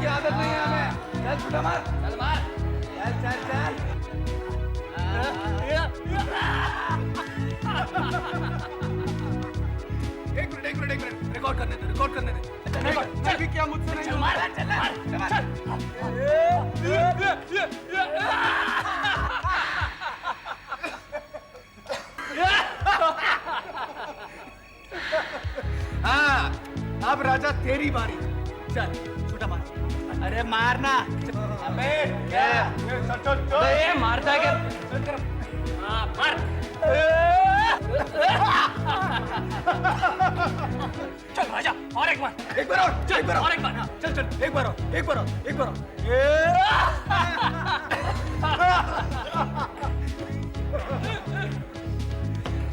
की आदत नहीं है हमें। चल छूटा मार, चल मार, चल चल चल। एक मिनट, रिकॉर्ड करने दे। मैं भी क्या मुझसे नहीं होगा। चल मार, चल। हाँ, अब राजा तेरी बारी। चल छोटा मार। अरे मारना। अबे चल मारता है क्या? हाँ मार। चल राजा, और एक बार। एक बार और। चल और एक बार। चल एक बार और।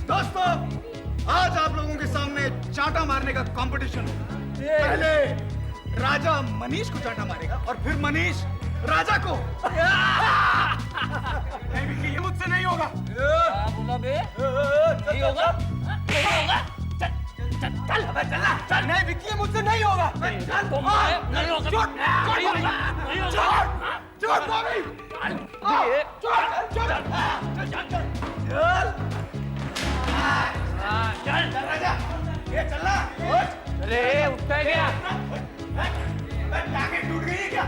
दोस्तों, आज आप लोगों के सामने चांटा मारने का कंपटीशन होगा। पहले राजा मनीष को चांटा मारेगा और फिर मनीष राजा को। नहीं विक्की, ये मुझसे नहीं होगा। बोला बे? नहीं होगा? नहीं होगा? चल अबे चल। नहीं विक्की, ये मुझसे नहीं होगा। नहीं होगा। छोड़ बॉबी। चल राजा, ये चलना। अरे उठता है क्या? टांगे टूट गई है क्या?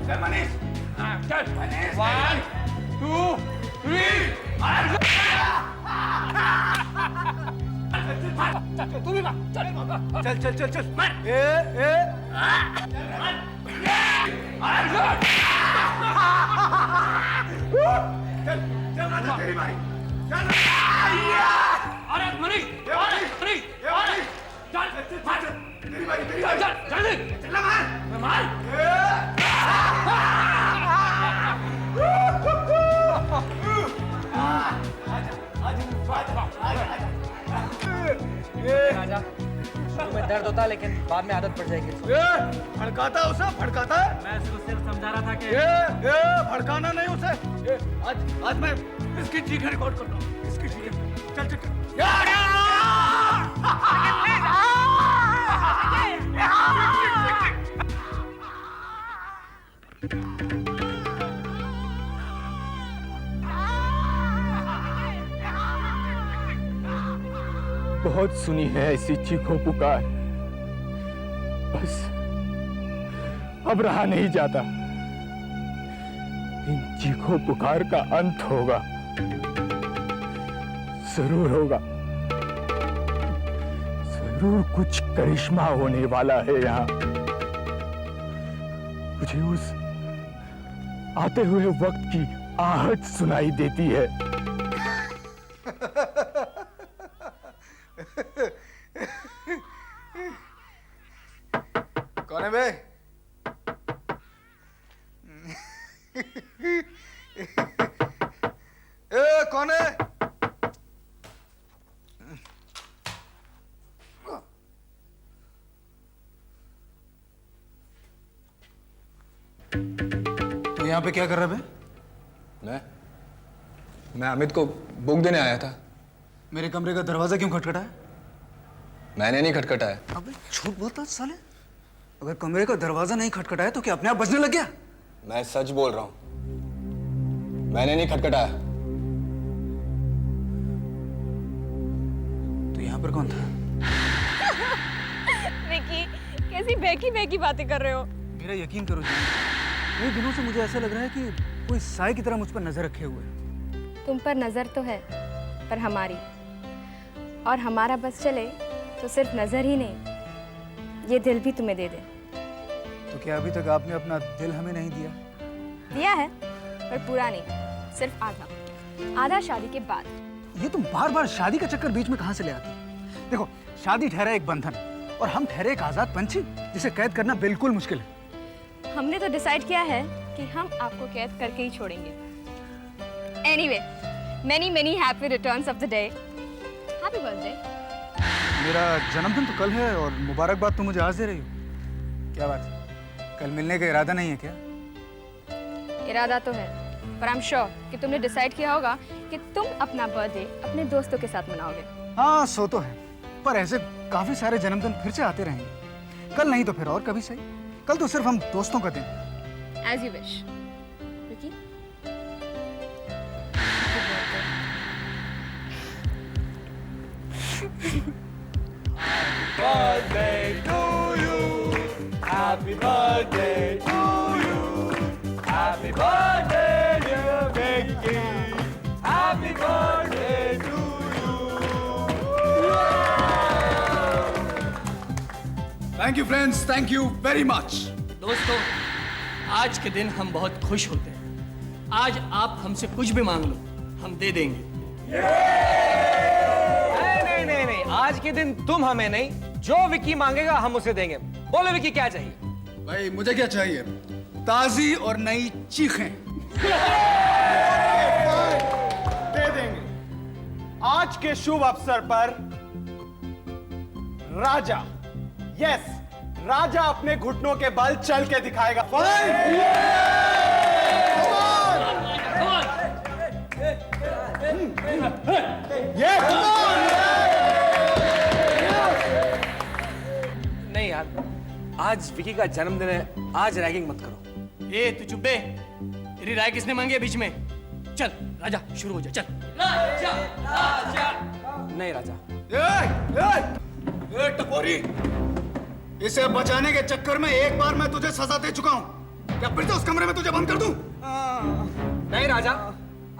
चल मनीष। चल 1 2 3। तू भी मार। चल मार। चल राजा, तेरी बारी। चल अरे मनीष, चल तेरी बारी। जल्दी चल मार। मार। राजा, शुरू में दर्द होता है लेकिन बाद में आदत पड़ जाएगी। भड़काता है। मैं सिर्फ समझा रहा था कि भड़काना नहीं उसे। आज मैं इसकी चीखें रिकॉर्ड करता हूँ। चल बहुत सुनी है ऐसी चीखों पुकार, बस अब रहा नहीं जाता। इन चीखों पुकार का अंत होगा, जरूर होगा। जरूर कुछ करिश्मा होने वाला है यहाँ। मुझे उस आते हुए वक्त की आहट सुनाई देती है। कौन है बे? कौन है? तो यहाँ पे क्या कर रहा है बे? मैं अमित को बुक देने आया था। मेरे कमरे का दरवाजा क्यों खटखटा है? मैंने नहीं खटखटाया। अबे झूठ बोलता साले। अगर कमरे का दरवाजा नहीं खटखटाया तो क्या अपने आप बजने लग गया? मैं सच बोल रहा हूँ, मैंने नहीं खटखटाया। तो यहाँ पर कौन था? विकी, कैसी बेकी बातें कर रहे हो? मेरा यकीन करो जान, कई दिनों से मुझे ऐसा लग रहा है कि कोई साए की तरह मुझ पर नजर रखे हुए है। तुम पर नजर तो है, पर हमारी, और हमारा बस चले तो सिर्फ नजर ही नहीं, ये दिल भी तुम्हें दे दे। तो क्या अभी तक आपने अपना दिल हमें नहीं दिया? दिया है, पर पूरा नहीं, सिर्फ आधा शादी के बाद। ये तुम बार बार शादी का चक्कर बीच में कहां से ले आती है? देखो, शादी ठहरा एक बंधन और हम ठहरे एक आजाद पंछी जिसे कैद करना बिल्कुल मुश्किल है। हमने तो डिसाइड किया है कि हम आपको कैद करके ही छोड़ेंगे। Anyway, many happy returns of the day. Happy birthday. मेरा जन्मदिन तो कल है और मुबारकबाद तो मुझे आज दे रही हो। क्या बात है, कल मिलने का इरादा नहीं है क्या? इरादा तो है, पर आई एम श्योर कि तुमने डिसाइड किया होगा कि तुम अपना बर्थडे अपने दोस्तों के साथ मनाओगे। हाँ, सो तो है, पर ऐसे काफी सारे जन्मदिन फिर से आते रहेंगे। कल नहीं तो फिर और कभी सही। कल तो सिर्फ हम दोस्तों का दिन। As you wish. Vicky? birthday to you. Happy birthday to you. Happy birthday, dear Vicky. Happy birthday to you. Thank you, friends. Thank you very much. दोस्तों, आज के दिन हम बहुत खुश होते हैं। आज आप हमसे कुछ भी मांग लो, हम दे देंगे। नहीं नहीं नहीं, आज के दिन तुम हमें नहीं, जो विकी मांगेगा हम उसे देंगे। बोलो विकी क्या चाहिए? भाई मुझे क्या चाहिए? ताजी और नई चीखें। दे देंगे। आज के शुभ अवसर पर राजा, यस, राजा अपने घुटनों के बल चल के दिखाएगा। नहीं यार, आज विकी का जन्मदिन है, आज रैगिंग मत करो। ए तू चुप बे, तेरी राय किसने मांगी है बीच में? चल राजा शुरू हो जा, चल। राजा राजा। नहीं राजा। ए टपोरी, इसे बचाने के चक्कर में एक बार मैं तुझे सजा दे चुका हूं। क्या फिर से उस कमरे में तुझे बंद कर दूं? नहीं राजा,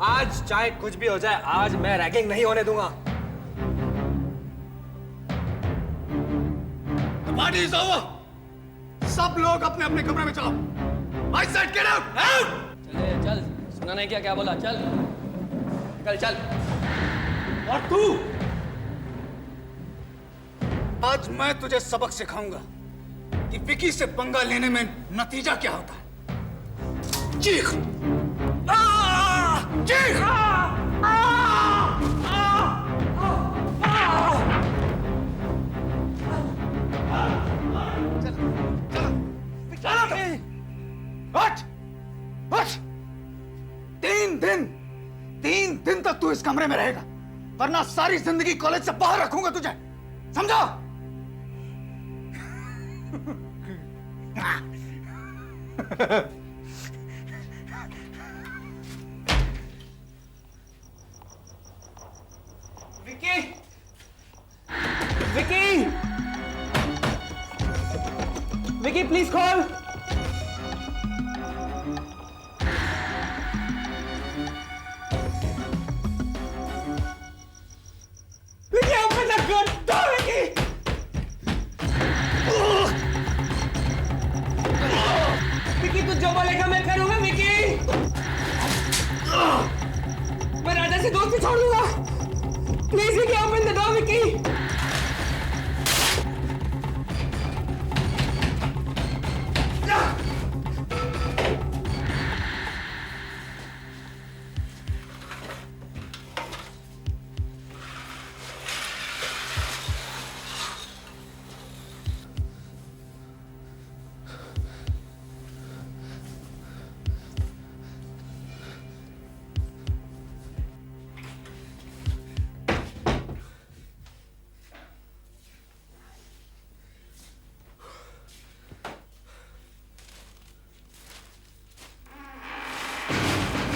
आज चाहे कुछ भी हो जाए, आज मैं रैगिंग नहीं होने दूंगा। Party is over. सब लोग अपने अपने कमरे में चलो। I said get out. चले चल, सुना नहीं क्या बोला? चल निकल चल। और तू, आज मैं तुझे सबक सिखाऊंगा कि विकी से पंगा लेने में नतीजा क्या होता है। चीख, चीख। हट, हट। 3 दिन तक तू इस कमरे में रहेगा, वरना सारी जिंदगी कॉलेज से बाहर रखूंगा तुझे, समझा? Vicky, Vicky, Vicky please call. Vicky open the door, Vicky. Vicky तू जो बोलेगा मैं करूंगा विकी। मैं राजा से दोस्ती छोड़ दूंगा। Please Vicky open the door Vicky.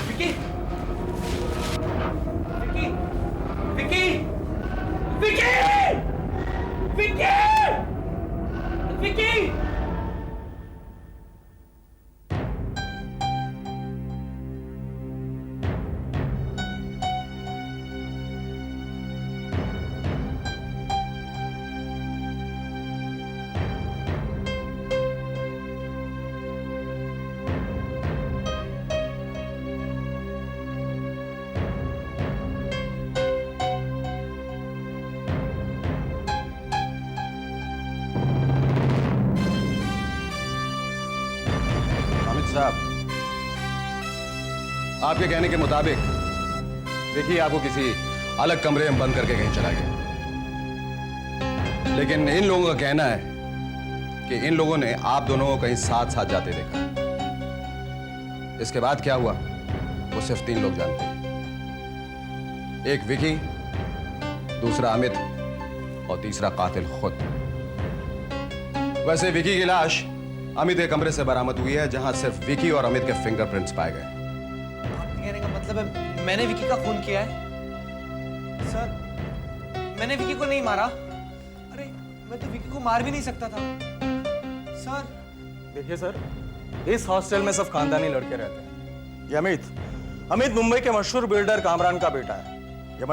Vicky, Vicky, Vicky, Vicky, Vicky, Vicky. साहब, आपके कहने के मुताबिक देखिए आपको किसी अलग कमरे में बंद करके कहीं चला गया, लेकिन इन लोगों का कहना है कि इन लोगों ने आप दोनों को कहीं साथ साथ जाते देखा। इसके बाद क्या हुआ वो सिर्फ 3 लोग जानते हैं, एक विकी, दूसरा अमित और तीसरा कातिल खुद। वैसे विकी की लाश अमित के कमरे से बरामद हुई है, जहां सिर्फ विकी और अमित के फिंगरप्रिंट्स पाए गए। आपके कहने का मतलब है मैंने विकी का खून किया है? सर, मैंने विकी को नहीं मारा। अरे मैं तो विकी को मार भी नहीं सकता था। सर देखिए सर, इस हॉस्टल में सब खानदानी लड़के रहते हैं। ये अमित मुंबई के मशहूर बिल्डर कामरान का बेटा है। ये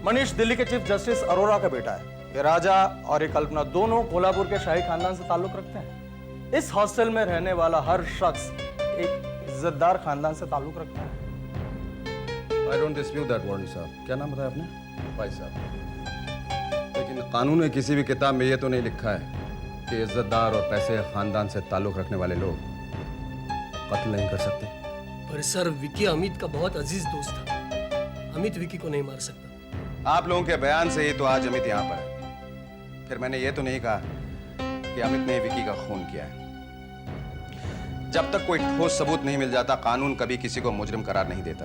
मनीष दिल्ली के चीफ जस्टिस अरोरा का बेटा है। ये राजा और ये कल्पना दोनों कोल्हापुर के शाही खानदान से ताल्लुक रखते हैं। इस हॉस्टल में रहने वाला हर शख्स एक इज्जतदार खानदान से ताल्लुक रखता है। I don't dispute that warden साहब। क्या नाम बताया आपने? भाई साहब। लेकिन कानून में किसी भी किताब में ये तो नहीं लिखा है कि इज्जतदार और पैसे खानदान से ताल्लुक रखने वाले लोग कत्ल नहीं कर सकते। पर सर, विकी अमित का बहुत अजीज दोस्त था। अमित विकी को नहीं मार सकता। आप लोगों के बयान से ही तो आज अमित यहाँ पर है। फिर मैंने ये तो नहीं कहा कि अमित ने विकी का खून किया है। जब तक कोई ठोस सबूत नहीं मिल जाता, कानून कभी किसी को मुजरिम करार नहीं देता।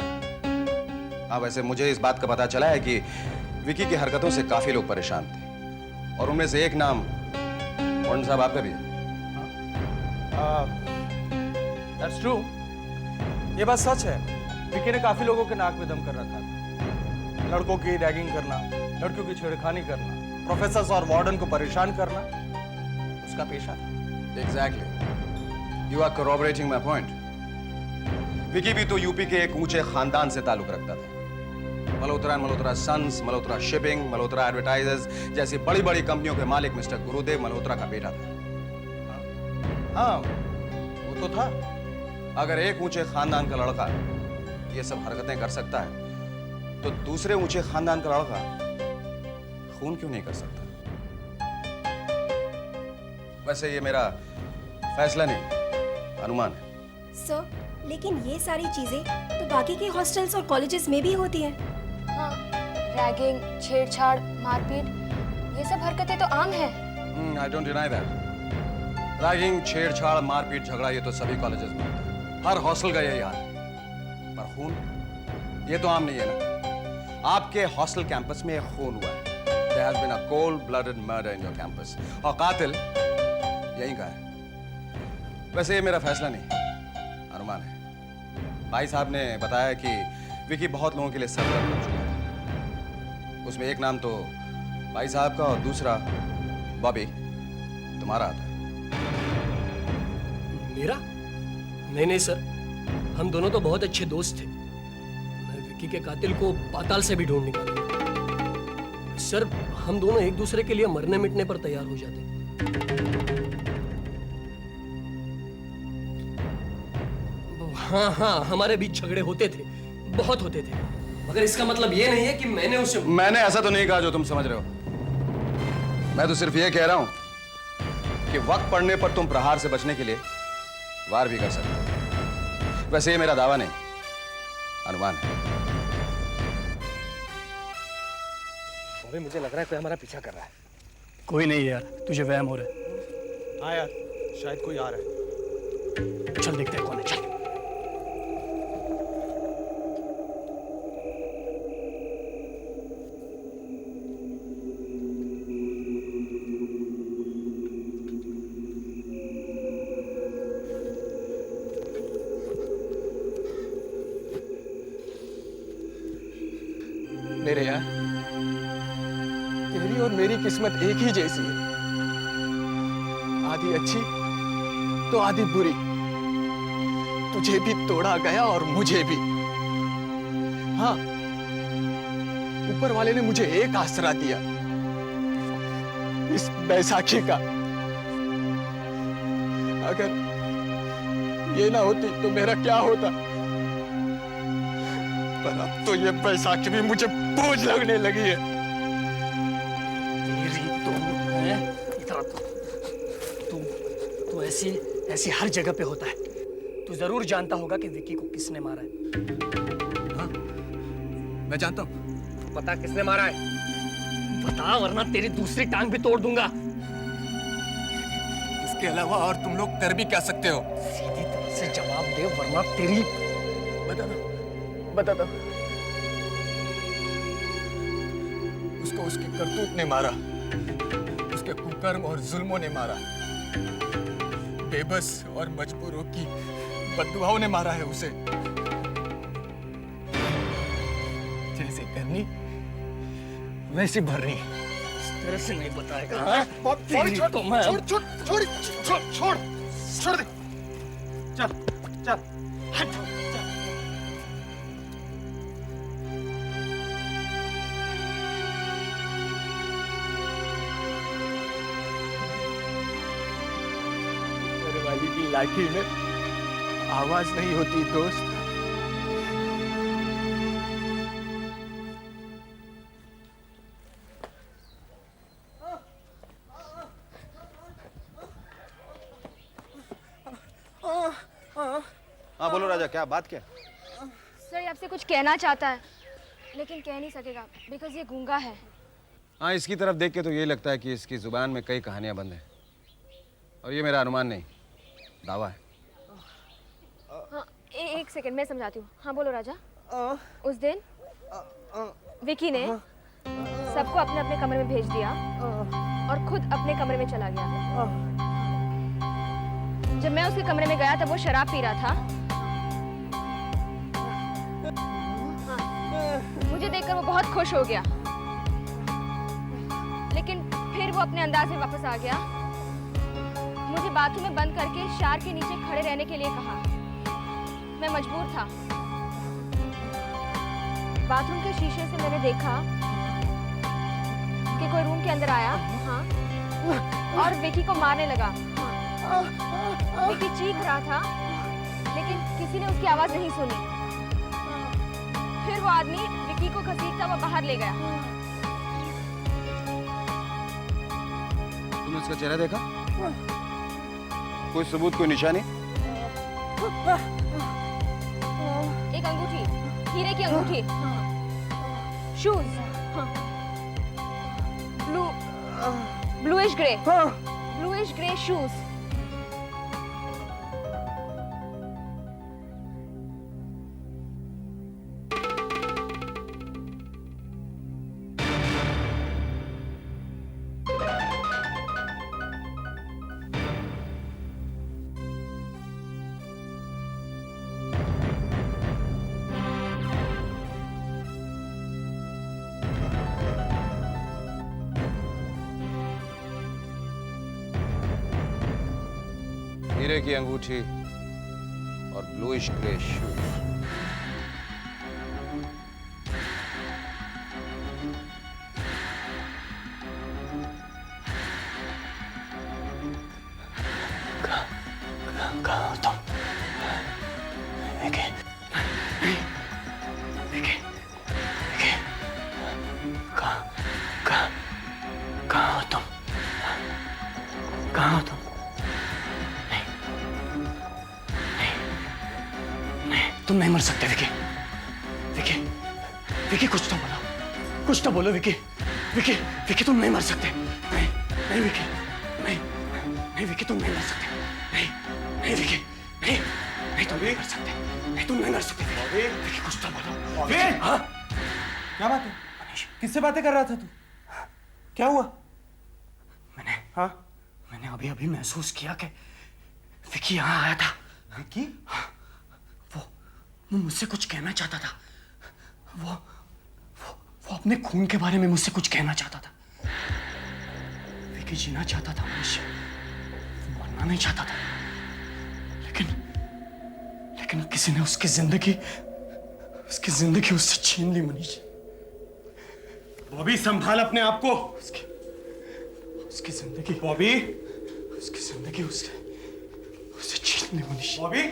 हाँ, वैसे मुझे इस बात का पता चला है कि विकी की हरकतों से काफी लोग परेशान थे, और उनमें से एक नाम वार्डन साहब आपका भी है। That's true. ये बात सच है। विकी ने काफी लोगों के नाक में दम कर रखा था। लड़कों की रैगिंग करना, लड़कियों की छेड़खानी करना, प्रोफेसर और वार्डन को परेशान करना उसका पेशा था। Exactly, you are corroborating my point. Vicky भी तो यूपी के एक ऊंचे खानदान से ताल्लुक रखता था। Malhotra and Malhotra sons, Malhotra shipping, Malhotra advertisers जैसी बड़ी बड़ी कंपनियों के मालिक मिस्टर गुरुदेव मल्होत्रा का बेटा था। हाँ, वो तो था। अगर एक ऊंचे खानदान का लड़का ये सब हरकतें कर सकता है, तो दूसरे ऊंचे खानदान का लड़का खून क्यों नहीं कर सकता? वैसे ये मेरा फैसला नहीं, अनुमान है। सर, लेकिन ये सारी चीजें तो बाकी के हॉस्टल्स और कॉलेजेस में भी होती हैं। हाँ, रैगिंग, छेड़छाड़, मारपीट, ये सब हरकतें तो आम हैं। I don't deny that. Ragging, छेड़छाड़, मारपीट, झगड़ा ये तो सभी कॉलेजेस में होता है। हर हॉस्टल का यही हाल है। पर खून ये तो आम नहीं है ना। आपके हॉस्टल कैंपस में खून हुआ है। There has been a cold-blooded murder in your campus. और कातिल यहीं का है। वैसे ये मेरा फैसला नहीं, अनुमान है। भाई साहब ने बताया कि विकी बहुत लोगों के लिए सरदर्द बन चुका था। उसमें एक नाम तो भाई साहब का और दूसरा बॉबी तुम्हारा आता है। मेरा? नहीं सर, हम दोनों तो बहुत अच्छे दोस्त थे। मैं विकी के कातिल को पाताल से भी ढूंढ निकालूंगा। सर, हम दोनों एक दूसरे के लिए मरने मिटने पर तैयार हो जाते। हाँ, हमारे बीच झगड़े होते थे, बहुत होते थे। मगर इसका मतलब ये नहीं है कि मैंने ऐसा तो नहीं कहा जो तुम समझ रहे हो। मैं तो सिर्फ ये कह रहा हूं कि वक्त पड़ने पर तुम प्रहार से बचने के लिए वार भी कर सकते हो। वैसे ये मेरा दावा नहीं, अनुमान है। अभी मुझे लग रहा है कोई हमारा पीछा कर रहा है। कोई नहीं यार, तुझे वहम हो रहा है। हाँ यार, शायद कोई आ रहा है। चल देखते हैं कौन है। चल। मेरे यार, तेरी और मेरी किस्मत एक ही जैसी है। आधी अच्छी तो आधी बुरी। तुझे भी तोड़ा गया और मुझे भी। हाँ, ऊपर वाले ने मुझे एक आसरा दिया, इस बैसाखी का। अगर ये ना होती तो मेरा क्या होता? पर अब तो ये बैसाखी भी मुझे बोझ लगने लगी है। तू ऐसी हर जगह पे होता है। तू जरूर जानता होगा कि विकी को किसने मारा है। हाँ, मैं जानता हूँ। पता किसने मारा है? बता, वरना तेरी दूसरी टांग भी तोड़ दूंगा। इसके अलावा और तुम लोग कर भी क्या सकते हो? सीधी तरह से जवाब दे, वरना तेरी। बता दो। उसको उसके करतूत ने मारा, उसके कुकर्म और जुल्मों ने मारा। बेबस और मजबूरों की बददुआओं ने मारा है उसे। जैसे करनी वैसे भरनी। इस तरह से नहीं बताएगा। हाँ? छोड़ तो मैं छोड़ छोड़ छोड़ छोड़ छोड़ छोड़ दे। चल चल हट चल। मेरे वाली की लाठी में आवाज नहीं होती दोस्त। हाँ बोलो राजा, क्या बात क्या? सर ये आपसे कुछ कहना चाहता है लेकिन कह नहीं सकेगा बिकॉज ये गूंगा है। हाँ, इसकी तरफ देख के तो ये लगता है कि इसकी जुबान में कई कहानियां बंद हैं। और ये मेरा अनुमान नहीं, दावा है। हाँ, एक सेकंड मैं समझाती हूँ। हाँ बोलो राजा। उस दिन विकी ने सबको अपने अपने कमरे में भेज दिया और खुद अपने कमरे में चला गया। जब मैं उसके कमरे में गया तब वो शराब पी रहा था। हाँ, मुझे देखकर वो बहुत खुश हो गया लेकिन फिर वो अपने अंदाज में वापस आ गया। मुझे बाथरूम में बंद करके शार के नीचे खड़े रहने के लिए कहा। मैं मजबूर था। बाथरूम के शीशे से मैंने देखा कि कोई रूम के अंदर आया। हाँ, और विकी को मारने लगा। हाँ, विकी चीख रहा था लेकिन किसी ने उसकी आवाज नहीं सुनी। फिर वो आदमी विकी को घसीटता हुआ बाहर ले गया। तुमने उसका चेहरा देखा? कोई सबूत, कोई निशानी? एक अंगूठी, हीरे की अंगूठी, शूज, ब्लूइश ग्रे शूज। हीरे की अंगूठी और ब्लूइश ग्रे शूज। कहाँ हो तुम? विकी, विकी, विकी, कहाँ हो तुम? कहाँ हो तुम? तुम नहीं मर सकते विकी। विकी, विकी कुछ तो बोलो, कुछ तो बोलो विकी। विकी, विकी तुम नहीं मर सकते। नहीं, नहीं विकी, नहीं, नहीं विकी तुम नहीं मर सकते। नहीं, नहीं विकी, नहीं, नहीं तुम नहीं मर सकते। नहीं तुम नहीं मर सकते। विकी कुछ तो बोलो। विकी, हाँ? क्या बात है? किससे बातें कर रहा था तू? क्या हुआ? मैंने अभी अभी महसूस किया कि विकी यहाँ आया था। विकी? वो मुझसे कुछ कहना चाहता था। वो अपने खून के बारे में मुझसे कुछ कहना चाहता था। विकी जीना चाहता था मनीष, मरना नहीं चाहता था। लेकिन किसी ने उसकी जिंदगी उससे छीन ली मनीष। बॉबी संभाल अपने आप को। उसकी जिंदगी बॉबी, उसकी जिंदगी उसे छीन ली मनीष। बॉबी,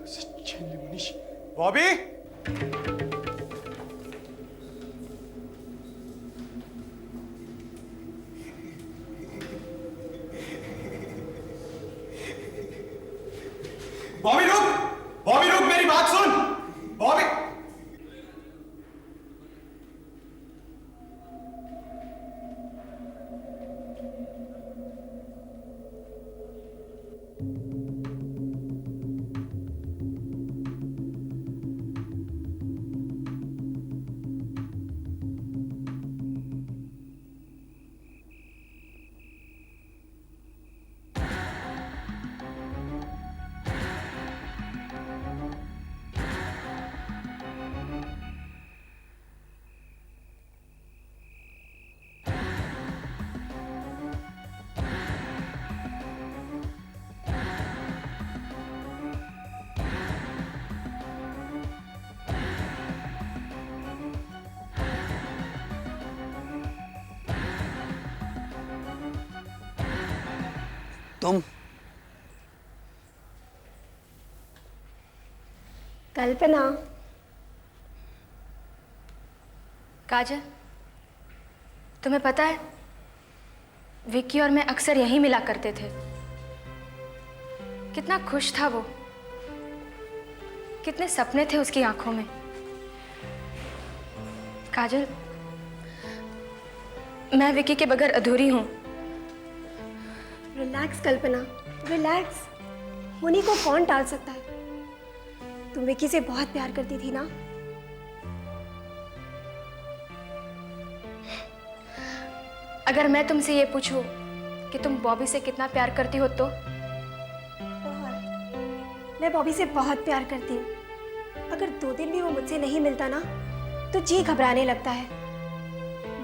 उसे छीन ली मनीष। बॉबी। बॉबी रुक, बॉबी रुक, मेरी बात सुन। बॉबी, तुम? कल्पना। काजल, तुम्हें पता है विक्की और मैं अक्सर यहीं मिला करते थे। कितना खुश था वो, कितने सपने थे उसकी आंखों में। काजल, मैं विक्की के बगैर अधूरी हूं। रिलैक्स कल्पना, रिलैक्स। होनी को कौन टाल सकता है? तुम विक्की से बहुत प्यार करती थी ना? अगर मैं तुमसे ये पूछूं कि तुम बॉबी से कितना प्यार करती हो तो? बहुत। मैं बॉबी से बहुत प्यार करती हूँ। अगर 2 दिन भी वो मुझसे नहीं मिलता ना तो जी घबराने लगता है।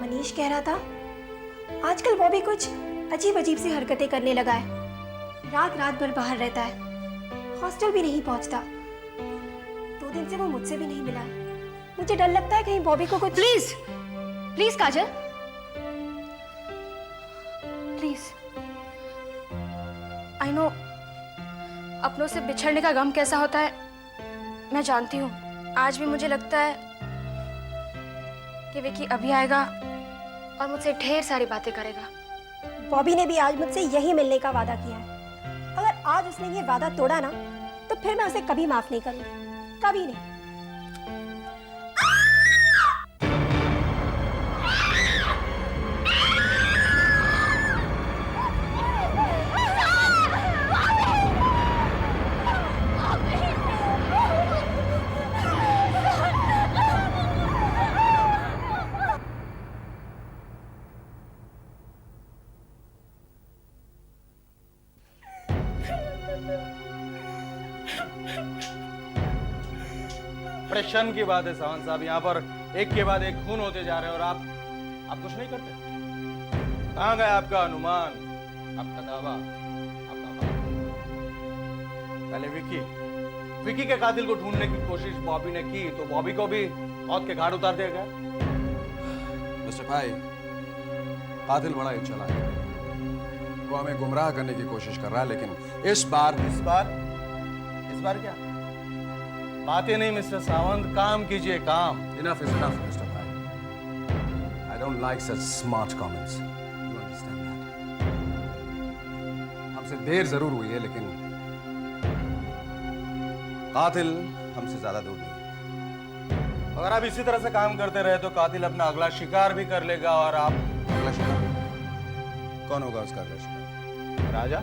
मनीष कह रहा था आजकल बॉबी कुछ अजीब अजीब सी हरकतें करने लगा है। रात रात भर बाहर रहता है, हॉस्टल भी नहीं पहुंचता। 2 दिन से वो मुझसे भी नहीं मिला। मुझे डर लगता है कहीं बॉबी को कुछ। Please please Kajal, please. I know अपनों से बिछड़ने का गम कैसा होता है, मैं जानती हूँ। आज भी मुझे लगता है कि विकी अभी आएगा और मुझसे ढेर सारी बातें करेगा। बॉबी ने भी आज मुझसे यही मिलने का वादा किया है। अगर आज उसने ये वादा तोड़ा ना तो फिर मैं उसे कभी माफ नहीं करूंगी, कभी नहीं। बड़े शर्म की बात है सावंत साहब, यहाँ पर एक के बाद एक खून होते जा रहे हैं और आप कुछ नहीं करते। कहाँ गया आपका अनुमान, आपका दावा, आपका बात? पहले विकी के कातिल को ढूंढने की कोशिश बॉबी ने की तो बॉबी को भी मौत के घाट उतार दिया गया। मिस्टर भाई, कातिल बड़ा ही चला है। वो हमें गुमराह करने की कोशिश कर रहा है, लेकिन इस बार क्या? बातें नहीं मिस्टर सावंत, काम कीजिए काम। Enough is enough, Mr. Bhai. I don't like such smart comments. You understand that? हमसे देर जरूर हुई है, लेकिन कातिल हमसे ज्यादा दूर नहीं। अगर आप इसी तरह से काम करते रहे तो कातिल अपना अगला शिकार भी कर लेगा और आप। अगला शिकार कौन होगा उसका अगला शिकार? राजा।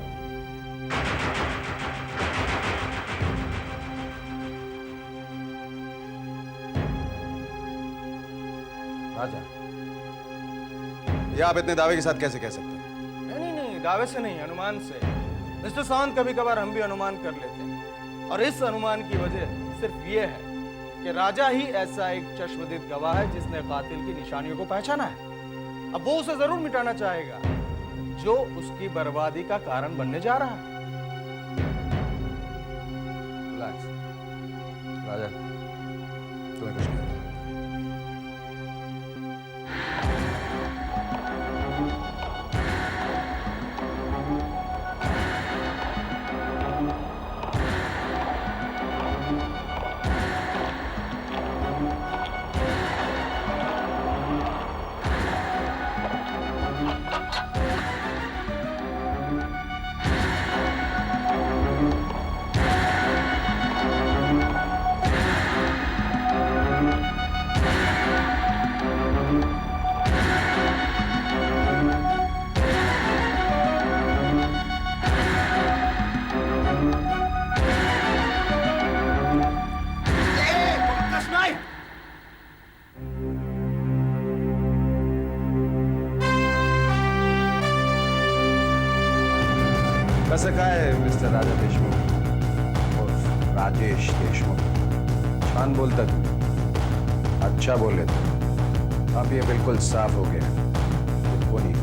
राजा, ये आप इतने दावे के साथ कैसे कह सकते हैं? नहीं, दावे से नहीं, अनुमान से। मिस्टर सावंत, कभी कभार हम भी अनुमान कर लेते हैं और इस अनुमान की वजह सिर्फ ये है कि राजा ही ऐसा एक चश्मदीद गवाह है जिसने कातिल की निशानियों को पहचाना है। अब वो उसे जरूर मिटाना चाहेगा जो उसकी बर्बादी का कारण बनने जा रहा है। रिलैक्स राजा, तुम्हें कुछ नहीं। कैसे कहा है मिस्टर राजा देशमुख और राजेश देशमुख? छान बोलता तू, अच्छा बोल लेते। अब ये बिल्कुल साफ हो गया कि वो नहीं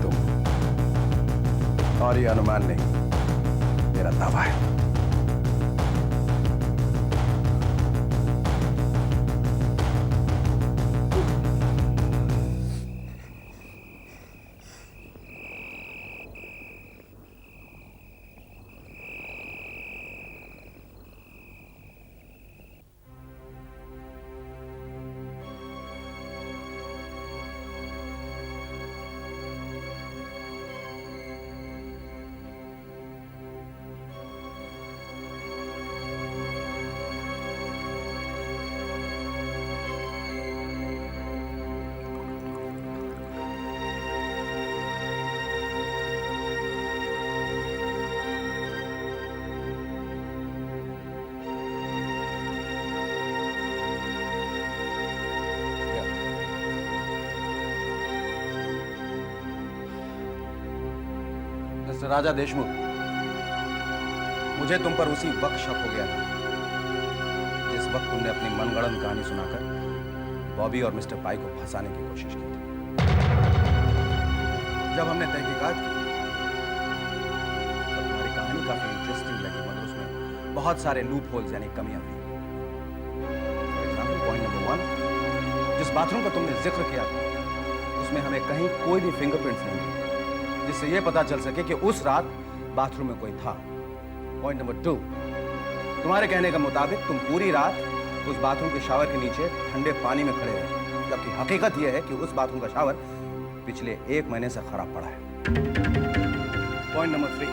तुम, और ये अनुमान नहीं, मेरा दावा है। मिस्टर राजा देशमुख, मुझे तुम पर उसी वक्त शक हो गया था जिस वक्त तुमने अपनी मनगढ़ंत कहानी सुनाकर बॉबी और मिस्टर पाई को फंसाने की कोशिश की थी। जब हमने तहकीकात की तब तुम्हारी कहानी काफी इंटरेस्टिंग लगी, मगर उसमें बहुत सारे लूप होल्स यानी कमियां थी। फॉर एग्जाम्पल, पॉइंट नंबर 1, जिस बाथरूम का तुमने जिक्र किया था उसमें हमें कहीं कोई भी फिंगरप्रिंट्स नहीं मिले जिससे यह पता चल सके कि उस रात बाथरूम में कोई था। पॉइंट नंबर 2, तुम्हारे कहने के मुताबिक तुम पूरी रात उस बाथरूम के शावर के नीचे ठंडे पानी में खड़े रहे, जबकि हकीकत यह है कि उस बाथरूम का शावर पिछले 1 महीने से खराब पड़ा है। पॉइंट नंबर 3,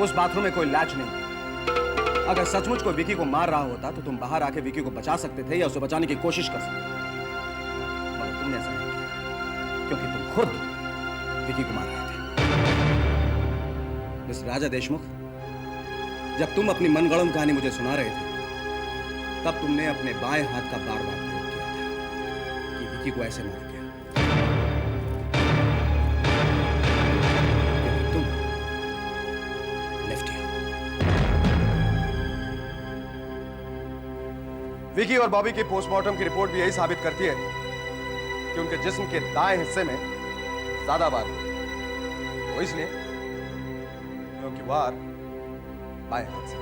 उस बाथरूम में कोई लैच नहीं थी। अगर सचमुच कोई विकी को मार रहा होता तो तुम बाहर आके विकी को बचा सकते थे या उसे बचाने की कोशिश कर सकते थे, मगर तुमने ऐसा नहीं किया क्योंकि तुम खुद विकी को मार रहे थे। मिस्टर राजा देशमुख, जब तुम अपनी मनगढ़ंत कहानी मुझे सुना रहे थे तब तुमने अपने बाएं हाथ का बार बार प्रयोग किया था कि विकी को ऐसे मारा गया क्योंकि तुम लेफ्टी हो। विकी और बॉबी की पोस्टमार्टम की रिपोर्ट भी यही साबित करती है कि उनके जिस्म के दाएं हिस्से में ज्यादा वार हुए। वो इसलिए क्योंकि वार बाएं हाथ से।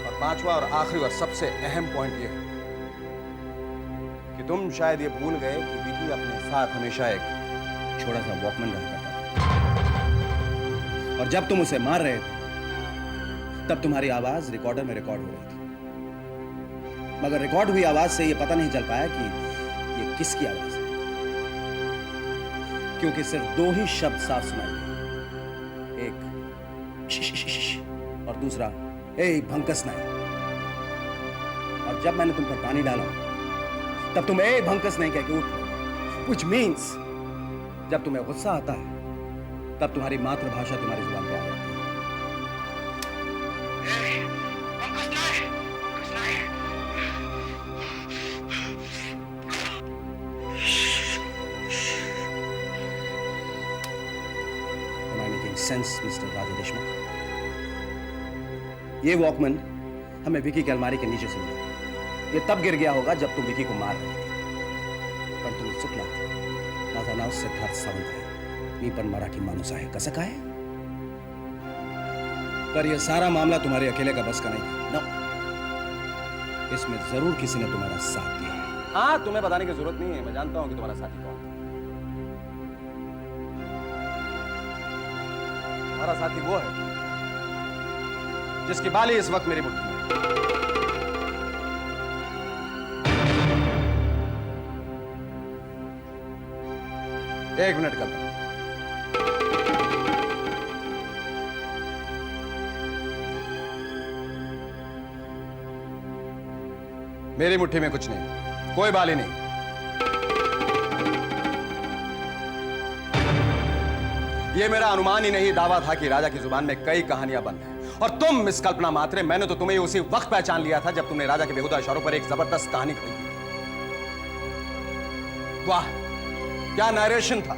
और पांचवा और आखिरी और सबसे अहम पॉइंट यह है कि तुम शायद ये भूल गए कि विकी अपने साथ हमेशा एक छोटा सा वॉकमैन रहा करता था, और जब तुम उसे मार रहे थे तब तुम्हारी आवाज रिकॉर्डर में रिकॉर्ड हो रही थी, मगर रिकॉर्ड हुई आवाज से यह पता नहीं चल पाया कि ये किसकी आवाज है, क्योंकि सिर्फ 2 ही शब्द साफ सुनाई दिए, एक शिश और दूसरा ए भंकस नहीं। और जब मैंने तुम पर पानी डाला तब तुम ए भंकस नहीं कह के उठ पड़े, which means जब तुम्हें गुस्सा आता है तब तुम्हारी मातृभाषा तुम्हारी जुबान पे आ जाती है। सेंस मिस्टर राजा देशमुख, ये वॉकमैन हमें विकी की अलमारी के नीचे से मिला। ये तब गिर गया होगा जब तुम विकी को मार रहे थे, पण तुम्ही चुकलात. माझं नाव सिद्धार्थ सावंत आहे. मी पण मराठी माणूस आहे. कसं काय? पर यह सारा मामला तुम्हारे अकेले का बस का नहीं था. नो, इसमें जरूर किसी ने तुम्हारा साथ दिया. हाँ, तुम्हें बताने की जरूरत नहीं है. मैं जानता हूं कि तुम्हारा साथी कौन है. तुम्हारा साथी वो है जिसकी बाली इस वक्त मेरी मुट्ठी में. एक मिनट का. मेरी मुट्ठी में कुछ नहीं, कोई बाली नहीं. यह मेरा अनुमान ही नहीं, दावा था कि राजा की जुबान में कई कहानियां बंद हैं. और तुम मिस कल्पना मात्रे, मैंने तो तुम्हें उसी वक्त पहचान लिया था जब तुमने राजा के बेहुदा इशारों पर एक जबरदस्त कहानी खड़ी की. वाह, क्या नरेशन था,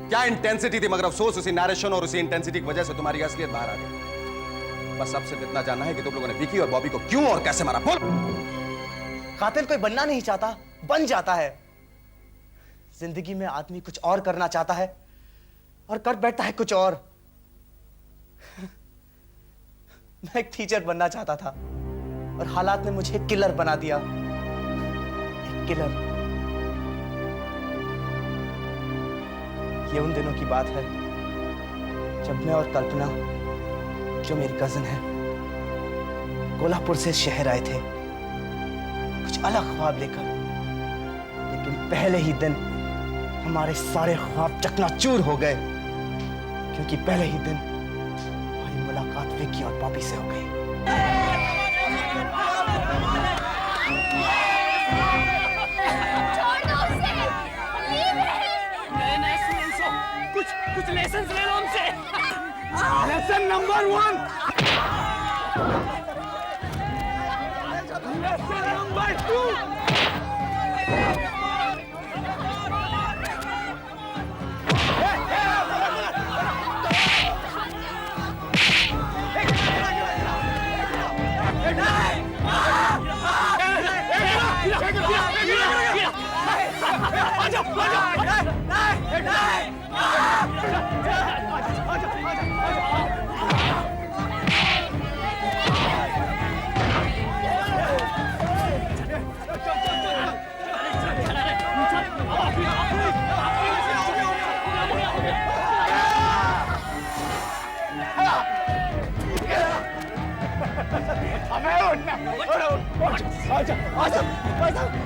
क्या इंटेंसिटी थी. मगर अफसोस उसी नरेशन और उसी इंटेंसिटी की वजह से तुम्हारी असलियत बाहर आ गई. बस अब सिर्फ इतना जानना है कि तुम लोगों ने विकी और बॉबी को क्यों और कैसे मारा. बोल. कातिल कोई बनना नहीं चाहता, बन जाता है. जिंदगी में आदमी कुछ और करना चाहता है और कर बैठता है कुछ और. मैं एक टीचर बनना चाहता था और हालात ने मुझे एक किलर बना दिया. एक किलर. ये उन दिनों की बात है जब मैं और कल्पना, जो मेरी कजिन है, कोल्हापुर से शहर आए थे कुछ अलग ख्वाब लेकर. लेकिन पहले ही दिन हमारे सारे ख्वाब चकनाचूर हो गए, क्योंकि पहले ही दिन हमारी मुलाकात विकी और बॉबी से हो गई. कुछ लेसन ले लो हमसे. Lesson number 1, lesson number 2. हमें उठना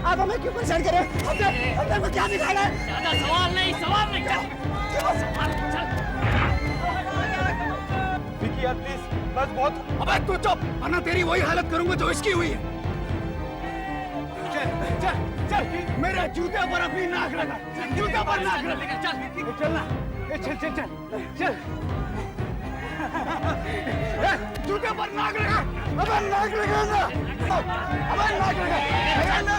आप हमें क्यों परेशान कर रहे हैं? हमने क्या दिखाना है? ज्यादा सवाल नहीं चल सवाल चल। विकी यार प्लीज बस बहुत। अबे तू चुप वरना तेरी वही हालत करूंगा जो इसकी हुई है। चल चल चल मेरे जूते पर अपनी नाक लगा, जूते पर नाक लगा। चल चलना चल चल चल चल जूते पर नाक लगा। अबे नाक लगा ना, अबे नाक लगा ना।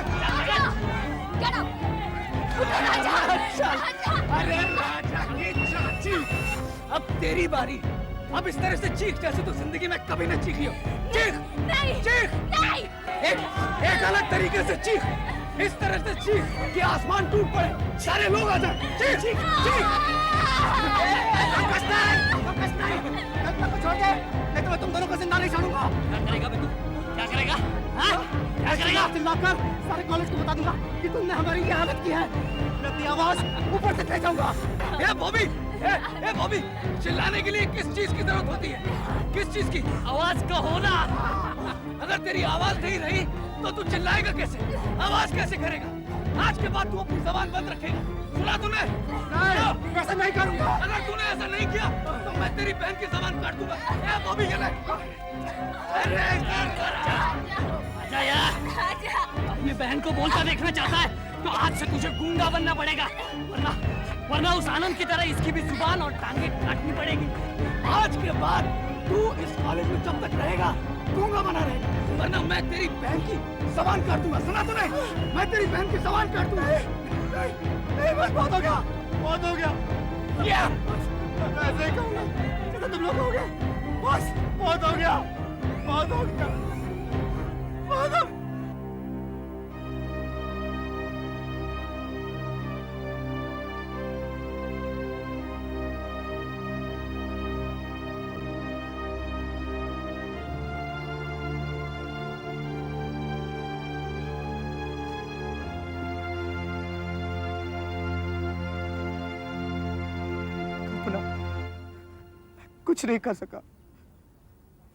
अरे राजा की चाची, अब तेरी बारी। अब इस तरह से चीख जैसे तो जिंदगी में कभी न चीखी हो। चीख नहीं, चीख नहीं। एक अलग तरीके से चीख, इस तरह से चीख कि आसमान टूट पड़े, सारे लोग आ जाए। चीख चीख चीख। छोड़ दे, नहीं तो मैं तुम दोनों को जिंदा नहीं छोड़ूंगा। क्या करेगा तू? क्या करेगा? हाँ? क्या करेगा? चिल्लाकर सारे कॉलेज को बता दूंगा कि तुमने हमारी ये हालत की है। मैं अपनी आवाज ऊपर तक ले जाऊंगा। ए बॉबी, ए बॉबी, चिल्लाने के लिए किस चीज की जरूरत होती है? किस चीज की? आवाज का होना। अगर तेरी आवाज नहीं रही तो तू चिल्लाएगा कैसे? आवाज कैसे करेगा? आज के बाद तू अपनी जबान बंद रखेगा। सुना तूने? नहीं, ऐसा नहीं करूंगा। अगर तूने ऐसा नहीं किया तो मैं तेरी बहन की जबान काट दूंगा। ए बॉबी ये ले। अरे आजा यार, अपनी बहन को बोलता देखना चाहता है तो आज से तुझे गूंगा बनना पड़ेगा, वरना उस आनंद की तरह इसकी भी जुबान और टांगे काटनी पड़ेगी। आज के बाद तू इस कॉलेज में जब तक रहेगा गूंगा बना रहेगा, वरना मैं तेरी बहन की जबान काट दूंगा। सुना तूने? मैं तेरी बहन की जबान काट दूंगा। नहीं बस बहुत हो गया, बहुत हो गया। मैं ऐसे ही कहूंगा जैसे तुम लोग हो गए। बस बहुत हो गया, बहुत हो गया, बहुत हो। कुछ नहीं कर सका,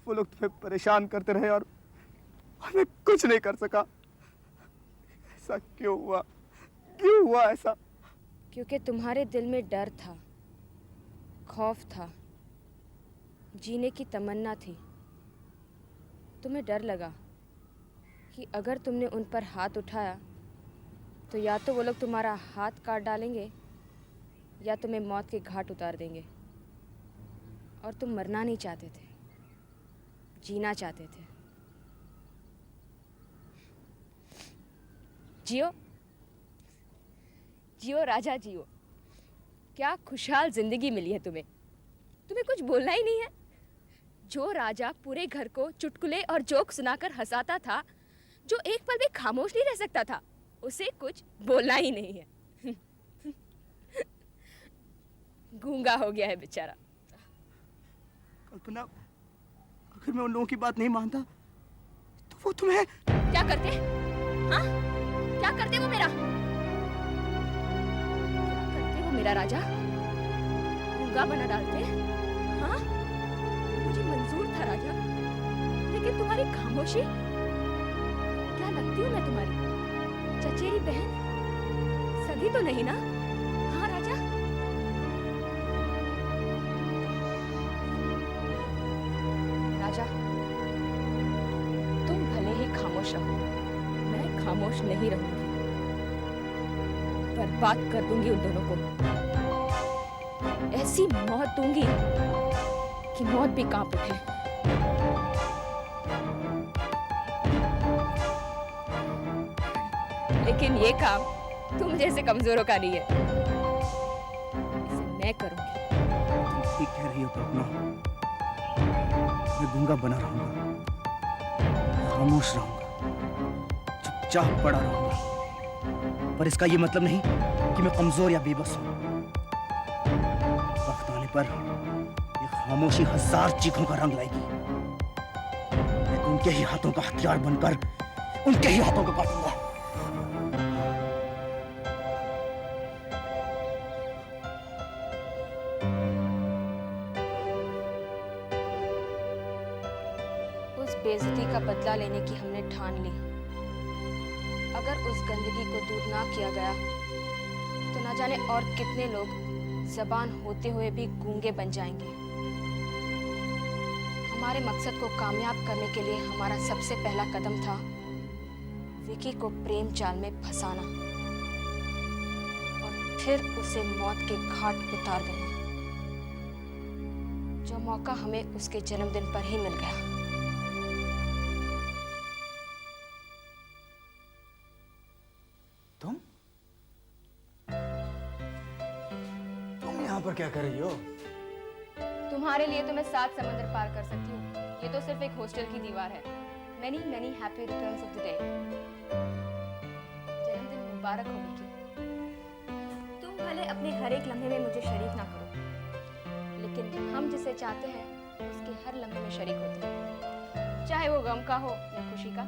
वो लोग तुम्हें परेशान करते रहे और मैं कुछ नहीं कर सका। ऐसा क्यों हुआ? क्यों हुआ ऐसा? क्योंकि तुम्हारे दिल में डर था, खौफ था, जीने की तमन्ना थी। तुम्हें डर लगा कि अगर तुमने उन पर हाथ उठाया तो या तो वो लोग तुम्हारा हाथ काट डालेंगे या तुम्हें मौत के घाट उतार देंगे। और तुम मरना नहीं चाहते थे, जीना चाहते थे। जियो, जियो राजा जियो। क्या खुशहाल जिंदगी मिली है तुम्हें। तुम्हें कुछ बोलना ही नहीं है। जो राजा पूरे घर को चुटकुले और जोक सुनाकर हंसाता था, जो एक पल भी खामोश नहीं रह सकता था, उसे कुछ बोलना ही नहीं है। गूंगा हो गया है बेचारा। कल्पना, अगर मैं उन लोगों की बात नहीं मानता तो वो तुम्हें क्या करते? हाँ? क्या करते वो मेरा? क्या करते वो मेरा राजा? गूंगा बना डालते? हाँ? मुझे मंजूर था राजा, लेकिन तुम्हारी खामोशी। क्या लगती हूँ मैं तुम्हारी? चचेरी बहन? सगी तो नहीं ना? हाँ राजा? राजा, तुम भले ही खामोश रहो, मैं खामोश नहीं रहूंगी। बर्बाद कर दूंगी उन दोनों को। ऐसी मौत दूंगी कि मौत भी कांप उठे। लेकिन ये काम तुम जैसे कमजोरों का नहीं है, इसे मैं करूंगी। ठीक कह रही हो कल्पना, मैं गूंगा बना रहूंगा, खामोश रहूंगा, चुपचाप पड़ा रहूंगा। पर इसका ये मतलब नहीं कि मैं कमजोर या बेबस हूं। वक्त आने पर ये खामोशी 1000 चीखों का रंग लाएगी। मैं उनके ही हाथों का हथियार बनकर उनके ही हाथों को काटूंगा। बेइज्जती का बदला लेने की हमने ठान ली। अगर उस गंदगी को दूर ना किया गया तो ना जाने और कितने लोग जबान होते हुए भी गूंगे बन जाएंगे। हमारे मकसद को कामयाब करने के लिए हमारा सबसे पहला कदम था विकी को प्रेम जाल में फंसाना और फिर उसे मौत के घाट उतार देना, जो मौका हमें उसके जन्मदिन पर ही मिल गया। तुम यहाँ पर क्या कर रही हो? तुम्हारे लिए तो मैं 7 समंदर पार कर सकती हूँ, ये तो सिर्फ एक हॉस्टल की दीवार है। Many many happy returns of the day. जन्मदिन मुबारक हो विकी। तुम भले अपने हर एक लम्हे में मुझे शरीक ना करो, लेकिन हम जिसे चाहते हैं उसके हर लम्हे में शरीक होते हैं, चाहे वो गम का हो या खुशी का।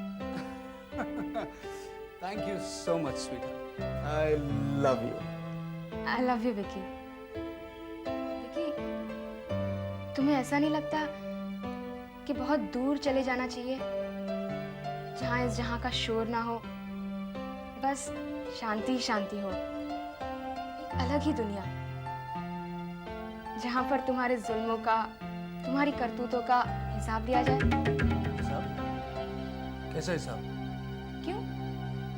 Thank you so much, sweetheart. I love you. I love you Vicky. Vicky, तुम्हें ऐसा नहीं लगता कि बहुत दूर चले जाना चाहिए, जहाँ इस जहाँ का शोर ना हो, बस शांति ही शांति हो, एक अलग ही दुनिया, जहाँ पर तुम्हारे जुल्मों का, तुम्हारी करतूतों का हिसाब लिया जाए। हिसाब? कैसा हिसाब? क्यों?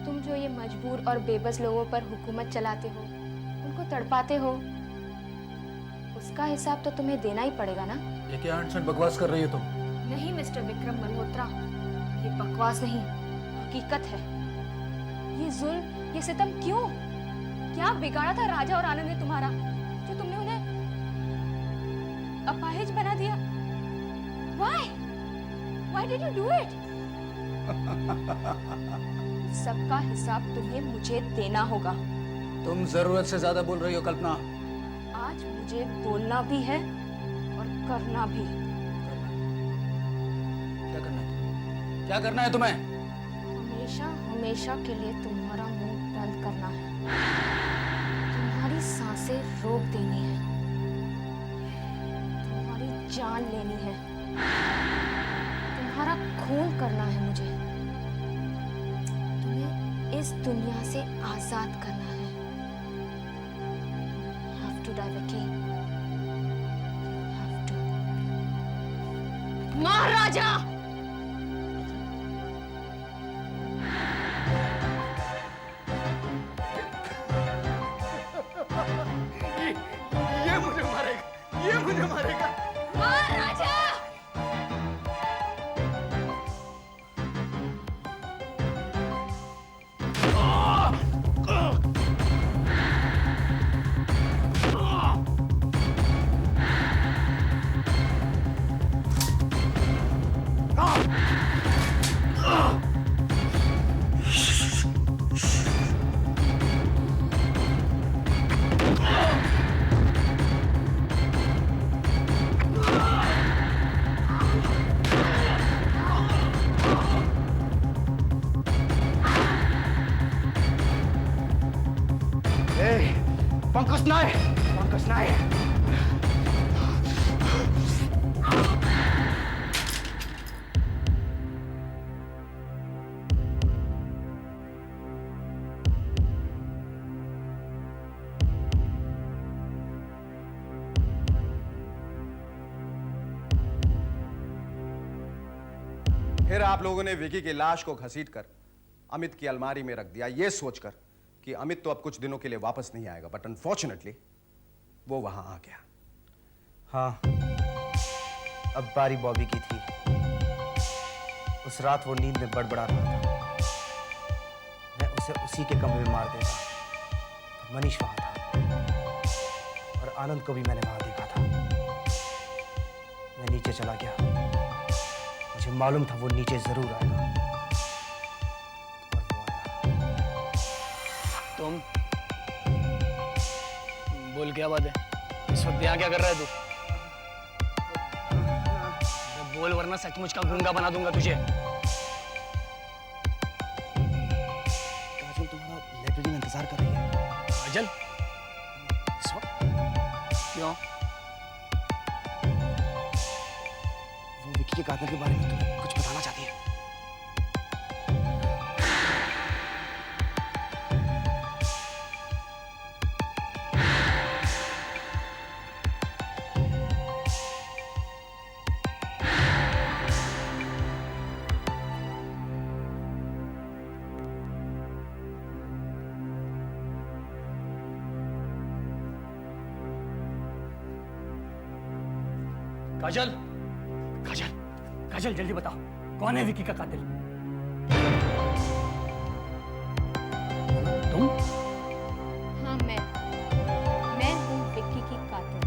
तुम जो ये मजबूर और बेबस लोगों पर हुकूमत चलाते हो, उनको तड़पाते हो, उसका हिसाब तो तुम्हें देना ही पड़ेगा ना? ये क्या अनशन बकवास कर रही हो तुम? नहीं मिस्टर विक्रम मल्होत्रा, ये बकवास नहीं, हकीकत है। ये जुल्म, ये सितम क्यों? क्या बिगाड़ा था राजा और आनंद ने तुम्हारा, जो तुमने उन्हें अपाहिज बना दिया? Why? Why did you do it? सबका हिसाब तुम्हें मुझे देना होगा। तुम जरूरत से ज्यादा बोल रही हो कल्पना। आज मुझे बोलना भी है और करना भी। क्या करना है? क्या करना है तुम्हें? हमेशा हमेशा के लिए तुम्हारा मुंह बंद करना है, तुम्हारी सांसें रोक देनी है, तुम्हारी जान लेनी है, तुम्हारा खून करना है मुझे, तुम्हें इस दुनिया से आजाद करना है। Have to die, Vicky. Have to. महाराजा! ये मुझे मारेगा, ये मुझे मारेगा। महाराजा! पंकज नाय, पंकज नाय। फिर आप लोगों ने विकी की लाश को घसीटकर अमित की अलमारी में रख दिया, यह सोचकर कि अमित तो अब कुछ दिनों के लिए वापस नहीं आएगा, बट अनफॉर्चुनेटली वो वहां आ गया। हाँ, अब बारी बॉबी की थी। उस रात वो नींद में बड़बड़ा रहा था, मैं उसे उसी के कमरे में मार देता। मनीष वहां था और आनंद को भी मैंने वहां देखा था। मैं नीचे चला गया, मुझे मालूम था वो नीचे जरूर आएगा। तुम बोल, क्या बात है? इस वक्त यहाँ क्या कर रहा है तू? बोल वरना सचमुच का गूंगा बना दूंगा तुझे। काजल तुम्हारा लाइब्रेरी में इंतजार कर रही है। काजल? इस वक्त? क्यों? वो विक्की के कातिल के बारे में तुम्हें कुछ बताना चाहता काजल, काजल, काजल जल्दी बताओ कौन है विकी का कातिल? तुम? हाँ मैं हूँ विक्की की कातिल।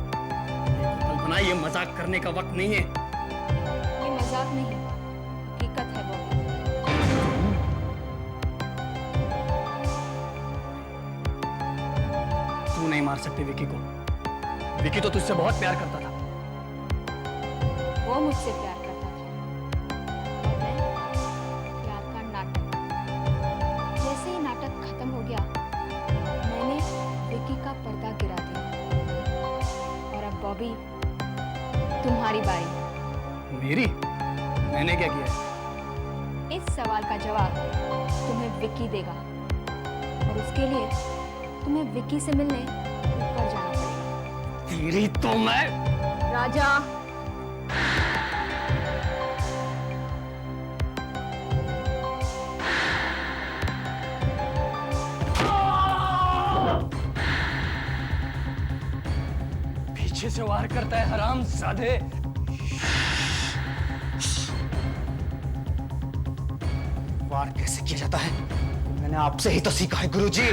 कल्पना, ये मजाक करने का वक्त नहीं है। ये मजाक नहीं, हकीकत है बॉबी। तू नहीं मार सकती विकी को। विकी तो तुझसे बहुत प्यार करता था। वो मुझसे प्यार करता था और मैं प्यार का नाटक। जैसे ही नाटक खत्म हो गया, मैंने विकी का पर्दा गिरा दिया। और अब बॉबी, तुम्हारी बारी। मेरी? मैंने क्या किया? इस सवाल का जवाब तुम्हें विकी देगा और उसके लिए तुम्हें विकी से मिलने ऊपर जाना पड़ेगा। तेरी तो मैं। राजा, पीछे से वार करता है हरामजादे। वार कैसे किया जाता है मैंने आपसे ही तो सीखा है गुरुजी।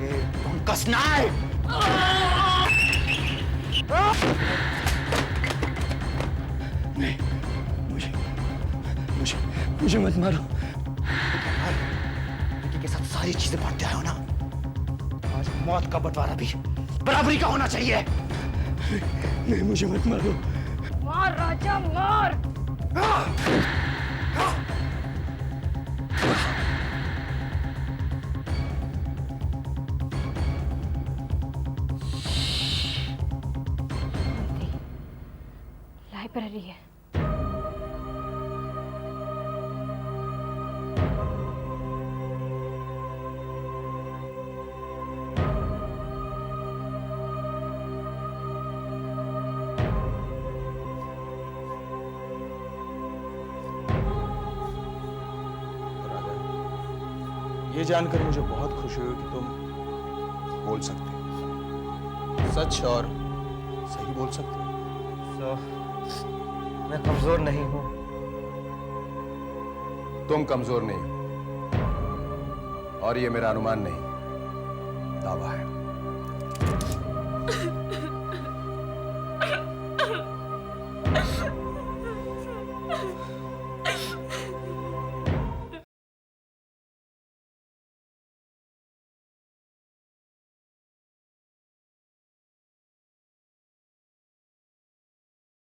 ये बंकस नाइफ। नहीं, मुझे मत मारो। विकी के साथ सारी चीजें बांटते आए हो ना, आज मौत का बंटवारा भी बराबरी का होना चाहिए। नहीं, मुझे मत मारो। मार राजा, मार। लाइब्रेरी है। ये जानकर मुझे बहुत खुशी हुई कि तुम बोल सकते हो, सच और सही बोल सकते हो। मैं कमजोर नहीं हूं। तुम कमजोर नहीं हो, और ये मेरा अनुमान नहीं, दावा है।